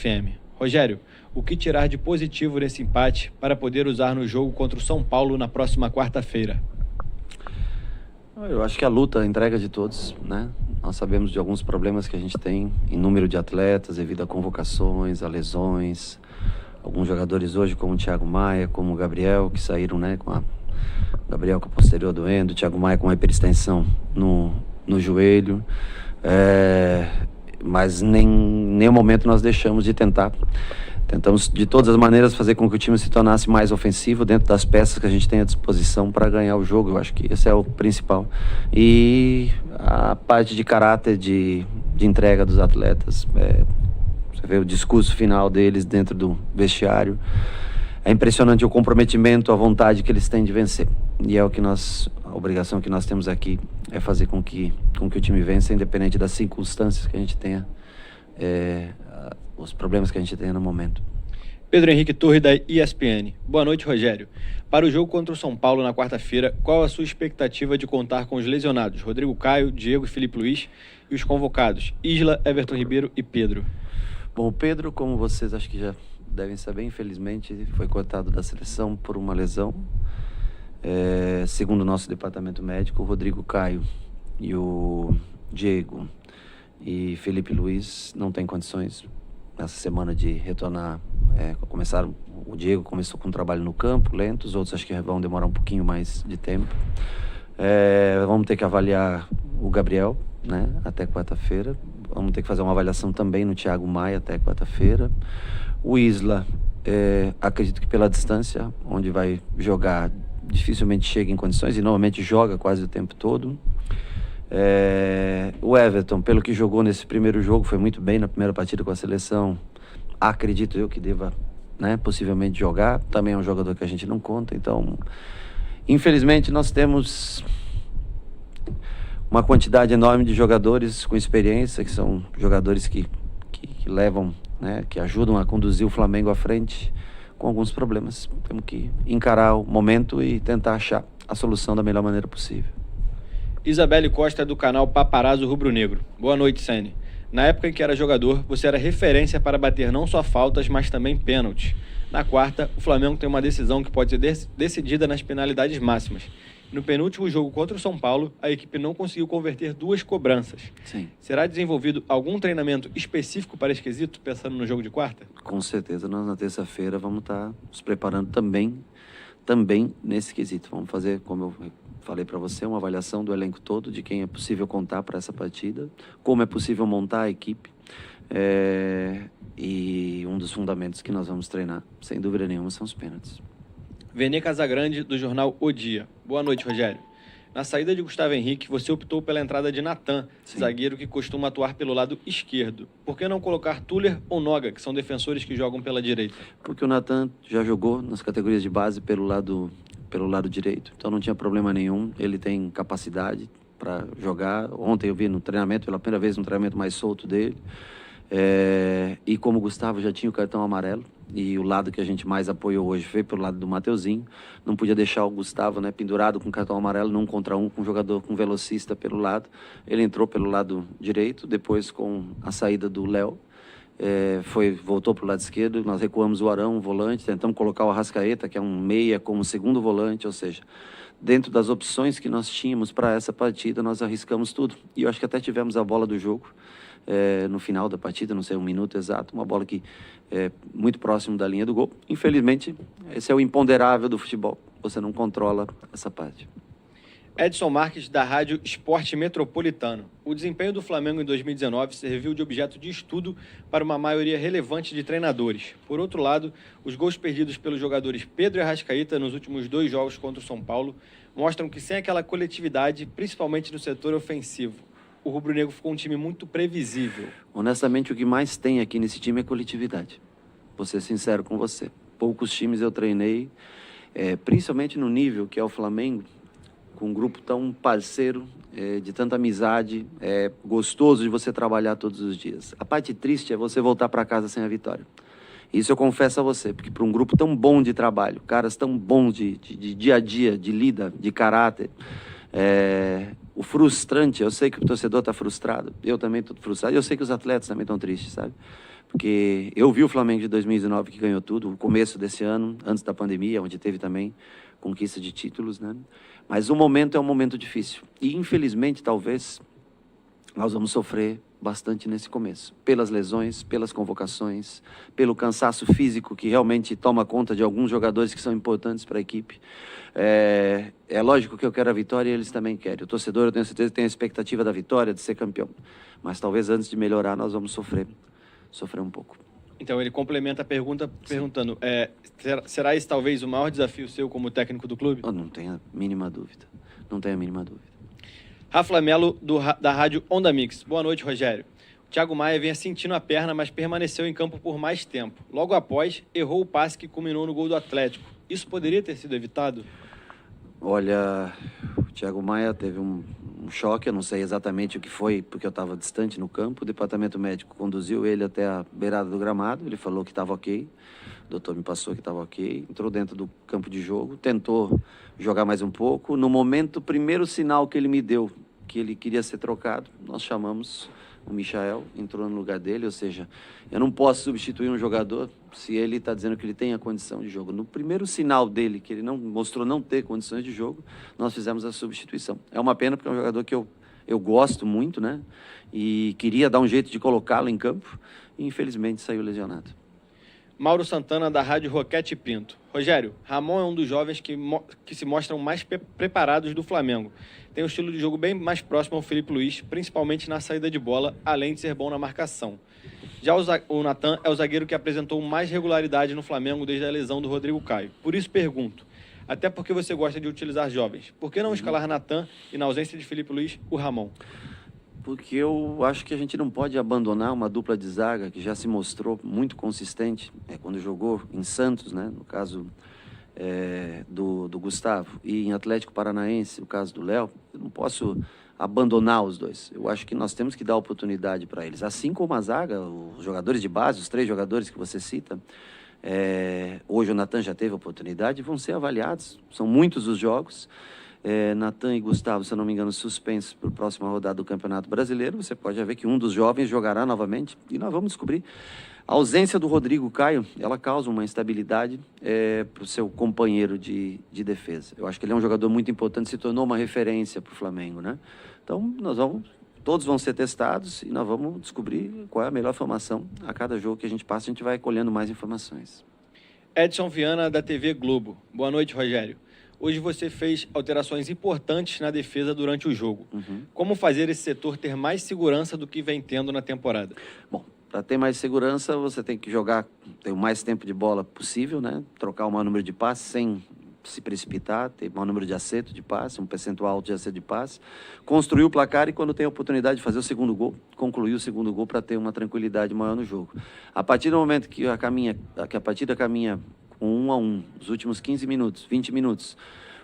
FM. Rogério, o que tirar de positivo nesse empate para poder usar no jogo contra o São Paulo na próxima quarta-feira? Eu acho que a luta, a entrega de todos, né? Nós sabemos de alguns problemas que a gente tem em número de atletas, devido a convocações, a lesões. Alguns jogadores hoje, como o Thiago Maia, como o Gabriel, que saíram, né, Gabriel com a posterior doendo, o Thiago Maia com uma hiperextensão no joelho. Mas nenhum momento nós deixamos de tentar. Tentamos de todas as maneiras fazer com que o time se tornasse mais ofensivo dentro das peças que a gente tem à disposição para ganhar o jogo. Eu acho que esse é o principal. E a parte de caráter, de entrega dos atletas. Você vê o discurso final deles dentro do vestiário. É impressionante o comprometimento, a vontade que eles têm de vencer. E é o que a obrigação que nós temos aqui é fazer com que o time vença, independente das circunstâncias que a gente tenha, os problemas que a gente tenha no momento. Pedro Henrique Torre, da ESPN. Boa noite, Rogério. Para o jogo contra o São Paulo na quarta-feira, qual a sua expectativa de contar com os lesionados Rodrigo Caio, Diego e Felipe Luiz e os convocados Isla, Everton Ribeiro e Pedro? Bom, o Pedro, como vocês acho que já devem saber, infelizmente foi cortado da seleção por uma lesão. Segundo o nosso departamento médico, o Rodrigo Caio e o Diego e Felipe Luiz não têm condições nessa semana de retornar. O Diego começou com um trabalho no campo, lento, os outros acho que vão demorar um pouquinho mais de tempo. Vamos ter que avaliar o Gabriel, né, até quarta-feira. Vamos ter que fazer uma avaliação também no Thiago Maia até quarta-feira. O Isla, acredito que pela distância, onde vai jogar, dificilmente chega em condições e normalmente joga quase o tempo todo. O Everton, pelo que jogou nesse primeiro jogo, foi muito bem na primeira partida com a seleção. Acredito eu que deva, né, possivelmente jogar. Também é um jogador que a gente não conta. Então, infelizmente, nós temos uma quantidade enorme de jogadores com experiência, que são jogadores que levam, né, que ajudam a conduzir o Flamengo à frente, com alguns problemas. Temos que encarar o momento e tentar achar a solução da melhor maneira possível. Isabelle Costa, do canal Paparazzo Rubro Negro. Boa noite, Sene. Na época em que era jogador, você era referência para bater não só faltas, mas também pênaltis. Na quarta, o Flamengo tem uma decisão que pode ser decidida nas penalidades máximas. No penúltimo jogo contra o São Paulo, a equipe não conseguiu converter 2 cobranças. Sim. Será desenvolvido algum treinamento específico para esse quesito, pensando no jogo de quarta? Com certeza, nós na terça-feira vamos estar nos preparando também nesse quesito. Vamos fazer, como eu falei para você, uma avaliação do elenco todo, de quem é possível contar para essa partida, como é possível montar a equipe. E um dos fundamentos que nós vamos treinar, sem dúvida nenhuma, são os pênaltis. Vene Casagrande, do jornal O Dia. Boa noite, Rogério. Na saída de Gustavo Henrique, você optou pela entrada de Natan, zagueiro que costuma atuar pelo lado esquerdo. Por que não colocar Tuller ou Noga, que são defensores que jogam pela direita? Porque o Natan já jogou nas categorias de base pelo lado direito, então não tinha problema nenhum. Ele tem capacidade para jogar. Ontem eu vi no treinamento, pela primeira vez, no treinamento mais solto dele. E como o Gustavo já tinha o cartão amarelo, e o lado que a gente mais apoiou hoje foi pelo lado do Mateuzinho, não podia deixar o Gustavo, né, pendurado com cartão amarelo, num contra um, com um jogador, com um velocista pelo lado. Ele entrou pelo lado direito, depois com a saída do Léo, voltou para o lado esquerdo. Nós recuamos o Arão, um volante, tentamos colocar o Arrascaeta, que é um meia, como segundo volante, ou seja, dentro das opções que nós tínhamos para essa partida, nós arriscamos tudo. E eu acho que até tivemos a bola do jogo no final da partida, não sei, 1 minuto exato, uma bola que muito próximo da linha do gol. Infelizmente, esse é o imponderável do futebol, você não controla essa parte. Edson Marques, da Rádio Esporte Metropolitano. O desempenho do Flamengo em 2019 serviu de objeto de estudo para uma maioria relevante de treinadores. Por outro lado, os gols perdidos pelos jogadores Pedro e Arrascaeta nos últimos 2 jogos contra o São Paulo mostram que sem aquela coletividade, principalmente no setor ofensivo, o rubro-negro ficou um time muito previsível. Honestamente, o que mais tem aqui nesse time é coletividade. Vou ser sincero com você. Poucos times eu treinei, principalmente no nível que é o Flamengo, com um grupo tão parceiro, de tanta amizade, gostoso de você trabalhar todos os dias. A parte triste é você voltar para casa sem a vitória. Isso eu confesso a você, porque para um grupo tão bom de trabalho, caras tão bons de dia a dia, de lida, de caráter, o frustrante, eu sei que o torcedor está frustrado, eu também estou frustrado, e eu sei que os atletas também estão tristes, sabe? porque eu vi o Flamengo de 2019 que ganhou tudo, o começo desse ano, antes da pandemia, onde teve também conquista de títulos, né? Mas o momento é um momento difícil. E, infelizmente, talvez, nós vamos sofrer bastante nesse começo. Pelas lesões, pelas convocações, pelo cansaço físico que realmente toma conta de alguns jogadores que são importantes para a equipe. É lógico que eu quero a vitória e eles também querem. O torcedor, eu tenho certeza, tem a expectativa da vitória, de ser campeão. Mas talvez antes de melhorar, nós vamos sofrer um pouco. Então, ele complementa a pergunta perguntando, será esse talvez o maior desafio seu como técnico do clube? Eu não tenho a mínima dúvida. Não tenho a mínima dúvida. Rafa Melo, da rádio Onda Mix. Boa noite, Rogério. O Thiago Maia vinha sentindo a perna, mas permaneceu em campo por mais tempo. Logo após, errou o passe que culminou no gol do Atlético. Isso poderia ter sido evitado? Olha, o Thiago Maia teve um choque, eu não sei exatamente o que foi, porque eu estava distante no campo. O departamento médico conduziu ele até a beirada do gramado, ele falou que estava ok, o doutor me passou que estava ok, entrou dentro do campo de jogo, tentou jogar mais um pouco. No momento, o primeiro sinal que ele me deu, que ele queria ser trocado, nós chamamos o Michael, entrou no lugar dele, ou seja, eu não posso substituir um jogador se ele está dizendo que ele tem a condição de jogo. No primeiro sinal dele, que ele não mostrou não ter condições de jogo, nós fizemos a substituição. É uma pena, porque é um jogador que eu gosto muito, né? E queria dar um jeito de colocá-lo em campo, e infelizmente saiu lesionado. Mauro Santana, da rádio Roquete Pinto. Rogério, Ramon é um dos jovens que se mostram mais preparados do Flamengo. Tem um estilo de jogo bem mais próximo ao Felipe Luiz, principalmente na saída de bola, além de ser bom na marcação. Já o Natan é o zagueiro que apresentou mais regularidade no Flamengo desde a lesão do Rodrigo Caio. Por isso pergunto, até porque você gosta de utilizar jovens, por que não escalar Natan e, na ausência de Felipe Luiz, o Ramon? Porque eu acho que a gente não pode abandonar uma dupla de zaga que já se mostrou muito consistente quando jogou em Santos, né? No caso do Gustavo, e em Atlético Paranaense, o caso do Léo. Eu não posso abandonar os dois. Eu acho que nós temos que dar oportunidade para eles. Assim como a zaga, os jogadores de base, os 3 jogadores que você cita, hoje o Natan já teve oportunidade, vão ser avaliados. São muitos os jogos. Natan e Gustavo, se eu não me engano, suspensos para a próxima rodada do Campeonato Brasileiro. Você pode ver que um dos jovens jogará novamente e nós vamos descobrir. A ausência do Rodrigo Caio, ela causa uma instabilidade para o seu companheiro de defesa. Eu acho que ele é um jogador muito importante, se tornou uma referência para o Flamengo, né? Então, todos vão ser testados e nós vamos descobrir qual é a melhor formação. A cada jogo que a gente passa, a gente vai colhendo mais informações. Edson Viana, da TV Globo. Boa noite, Rogério. Hoje você fez alterações importantes na defesa durante o jogo. Como fazer esse setor ter mais segurança do que vem tendo na temporada? Bom, para ter mais segurança, você tem que ter o mais tempo de bola possível, né? Trocar o maior número de passes sem se precipitar, ter o maior número de acerto de passe, um percentual alto de acerto de passe, construir o placar e, quando tem a oportunidade de fazer o segundo gol, concluir o segundo gol para ter uma tranquilidade maior no jogo. A partir do momento que a partida caminha com 1-1, os últimos 15 minutos, 20 minutos,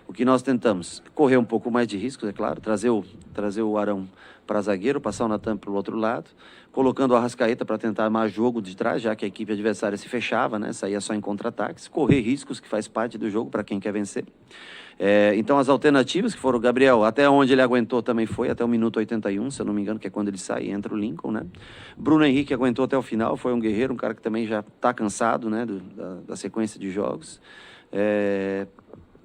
o que nós tentamos? Correr um pouco mais de riscos, é claro, trazer o Arão para zagueiro, passar o Natan para o outro lado, colocando o Arrascaeta para tentar mais jogo de trás, já que a equipe adversária se fechava, né? Saía só em contra-ataques, correr riscos, que faz parte do jogo para quem quer vencer. Então, as alternativas que foram o Gabriel, até onde ele aguentou também foi, até o minuto 81, se eu não me engano, que é quando ele sai e entra o Lincoln, né? Bruno Henrique aguentou até o final, foi um guerreiro, um cara que também já está cansado, né? Da sequência de jogos.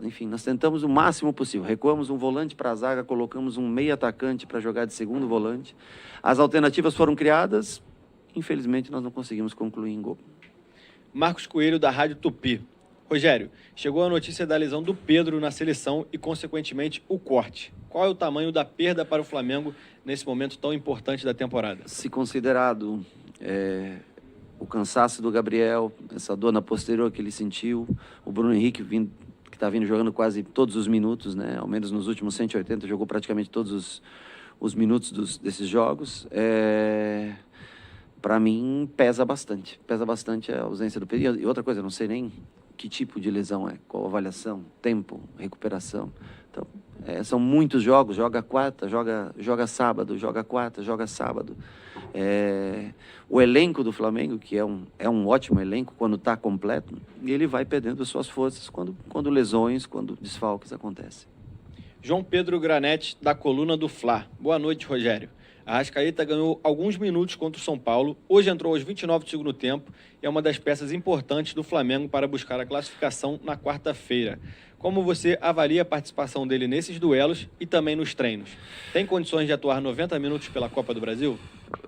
Enfim, nós tentamos o máximo possível. Recuamos um volante para a zaga, colocamos um meio atacante para jogar de segundo volante. As alternativas foram criadas, infelizmente nós não conseguimos concluir em gol. Marcos Coelho, da Rádio Tupi. Rogério, chegou a notícia da lesão do Pedro na seleção e, consequentemente, o corte. Qual é o tamanho da perda para o Flamengo nesse momento tão importante da temporada? Se considerado o cansaço do Gabriel, essa dor na posterior que ele sentiu, o Bruno Henrique que está vindo jogando quase todos os minutos, né? Ao menos nos últimos 180, jogou praticamente todos os minutos desses jogos. Para mim, pesa bastante a ausência do Pedro. E outra coisa, eu não sei nem que tipo de lesão qual avaliação, tempo, recuperação. Então, são muitos jogos, joga quarta, joga sábado, joga quarta, joga sábado. O elenco do Flamengo, que é um ótimo elenco quando está completo, e ele vai perdendo suas forças quando lesões, quando desfalques acontecem. João Pedro Granete, da coluna do Fla. Boa noite, Rogério. A Arrascaeta ganhou alguns minutos contra o São Paulo, hoje entrou aos 29 do segundo tempo e é uma das peças importantes do Flamengo para buscar a classificação na quarta-feira. Como você avalia a participação dele nesses duelos e também nos treinos? Tem condições de atuar 90 minutos pela Copa do Brasil?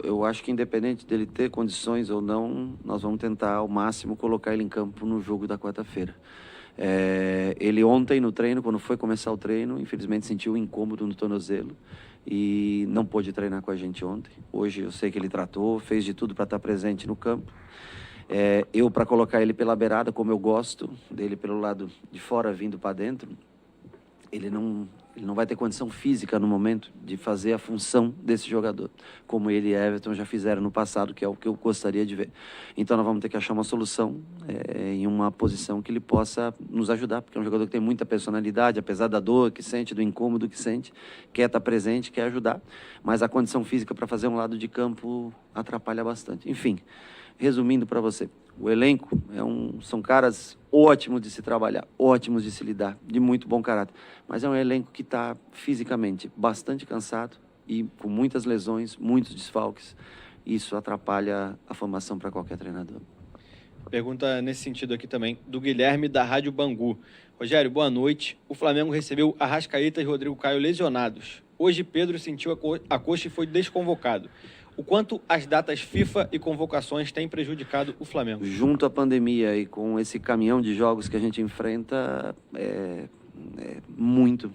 Eu acho que independente dele ter condições ou não, nós vamos tentar ao máximo colocar ele em campo no jogo da quarta-feira. Ele ontem no treino, quando foi começar o treino, infelizmente sentiu um incômodo no tornozelo e não pôde treinar com a gente ontem. Hoje eu sei que ele tratou, fez de tudo para estar presente no campo. Eu, para colocar ele pela beirada, como eu gosto dele pelo lado de fora vindo para dentro, ele não vai ter condição física no momento de fazer a função desse jogador, como ele e Everton já fizeram no passado, que é o que eu gostaria de ver. Então nós vamos ter que achar uma solução em uma posição que ele possa nos ajudar, porque é um jogador que tem muita personalidade, apesar da dor que sente, do incômodo que sente, quer estar presente, quer ajudar, mas a condição física para fazer um lado de campo atrapalha bastante. Enfim, resumindo para você, o elenco são caras ótimos de se trabalhar, ótimos de se lidar, de muito bom caráter. Mas é um elenco que está fisicamente bastante cansado e com muitas lesões, muitos desfalques. Isso atrapalha a formação para qualquer treinador. Pergunta nesse sentido aqui também, do Guilherme, da Rádio Bangu. Rogério, boa noite. O Flamengo recebeu Arrascaeta e Rodrigo Caio lesionados. Hoje Pedro sentiu a coxa e foi desconvocado. O quanto as datas FIFA e convocações têm prejudicado o Flamengo? Junto à pandemia e com esse caminhão de jogos que a gente enfrenta, muito.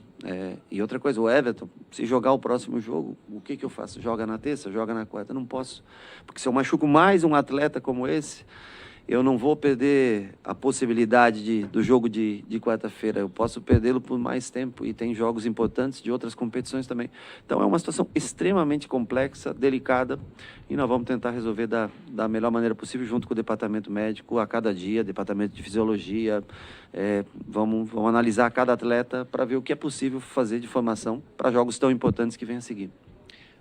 E outra coisa, o Everton, se jogar o próximo jogo, o que eu faço? Joga na terça? Joga na quarta? Não posso. Porque se eu machuco mais um atleta como esse, eu não vou perder a possibilidade do jogo de quarta-feira. Eu posso perdê-lo por mais tempo e tem jogos importantes de outras competições também. Então é uma situação extremamente complexa, delicada e nós vamos tentar resolver da melhor maneira possível junto com o departamento médico a cada dia, departamento de fisiologia. Vamos analisar cada atleta para ver o que é possível fazer de formação para jogos tão importantes que vêm a seguir.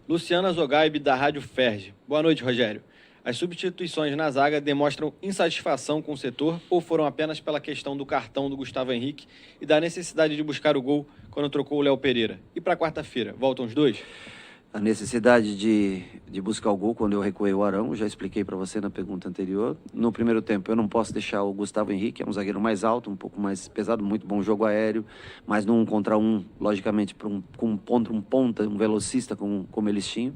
Luciana Zogaib, da Rádio Ferge. Boa noite, Rogério. As substituições na zaga demonstram insatisfação com o setor ou foram apenas pela questão do cartão do Gustavo Henrique e da necessidade de buscar o gol quando trocou o Léo Pereira? E para quarta-feira, voltam os dois? A necessidade de buscar o gol quando eu recuei o Arão, já expliquei para você na pergunta anterior. No primeiro tempo eu não posso deixar o Gustavo Henrique, é um zagueiro mais alto, um pouco mais pesado, muito bom jogo aéreo, mas no 1 contra 1, logicamente, com um ponta, um velocista como eles tinham,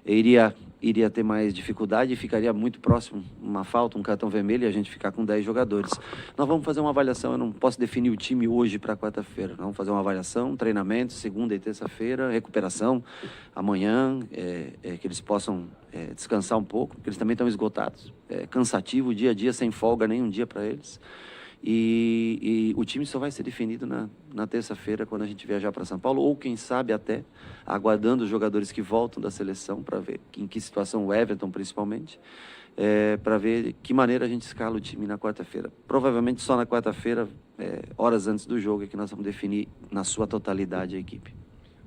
iria ter mais dificuldade e ficaria muito próximo, uma falta, um cartão vermelho e a gente ficar com 10 jogadores. Nós vamos fazer uma avaliação, eu não posso definir o time hoje para quarta-feira. Nós vamos fazer uma avaliação, treinamento, segunda e terça-feira, recuperação, amanhã, que eles possam descansar um pouco, porque eles também estão esgotados. É cansativo, dia a dia, sem folga, nem um dia para eles. E o time só vai ser definido na terça-feira, quando a gente viajar para São Paulo, ou quem sabe até aguardando os jogadores que voltam da seleção para ver em que situação o Everton principalmente, para ver que maneira a gente escala o time na quarta-feira. Provavelmente só na quarta-feira, horas antes do jogo, é que nós vamos definir na sua totalidade a equipe.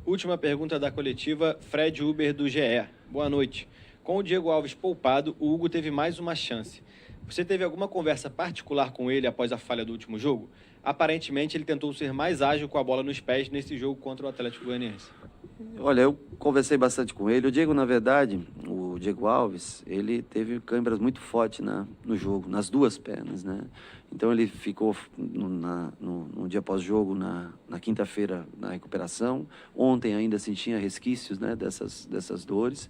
Última pergunta da coletiva, Fred Uber, do GE. Boa noite. Com o Diego Alves poupado, o Hugo teve mais uma chance. Você teve alguma conversa particular com ele após a falha do último jogo? Aparentemente, ele tentou ser mais ágil com a bola nos pés nesse jogo contra o Atlético Goianiense. Olha, eu conversei bastante com ele. O Diego, na verdade, o Diego Alves, ele teve câimbras muito fortes no jogo, nas duas pernas, né? Então ele ficou no dia pós-jogo, na quinta-feira, na recuperação. Ontem ainda sentia resquícios, né, dessas dores.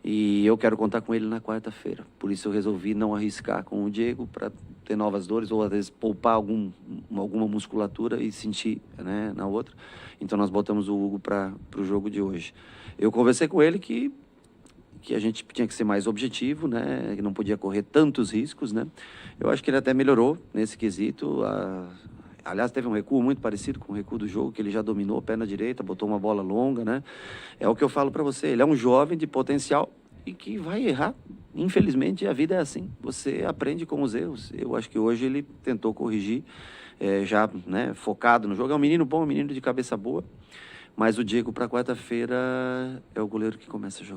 E eu quero contar com ele na quarta-feira. Por isso eu resolvi não arriscar com o Diego para ter novas dores ou às vezes poupar alguma musculatura e sentir, né, na outra. Então nós botamos o Hugo para o jogo de hoje. Eu conversei com ele que a gente tinha que ser mais objetivo, né, que não podia correr tantos riscos, né. Eu acho que ele até melhorou nesse quesito. Aliás, teve um recuo muito parecido com o recuo do jogo, que ele já dominou a perna direita, botou uma bola longa, né? É o que eu falo para você, ele é um jovem de potencial e que vai errar. Infelizmente, a vida é assim, você aprende com os erros. Eu acho que hoje ele tentou corrigir, já, né, focado no jogo. É um menino bom, um menino de cabeça boa, mas o Diego para quarta-feira é o goleiro que começa a jogar.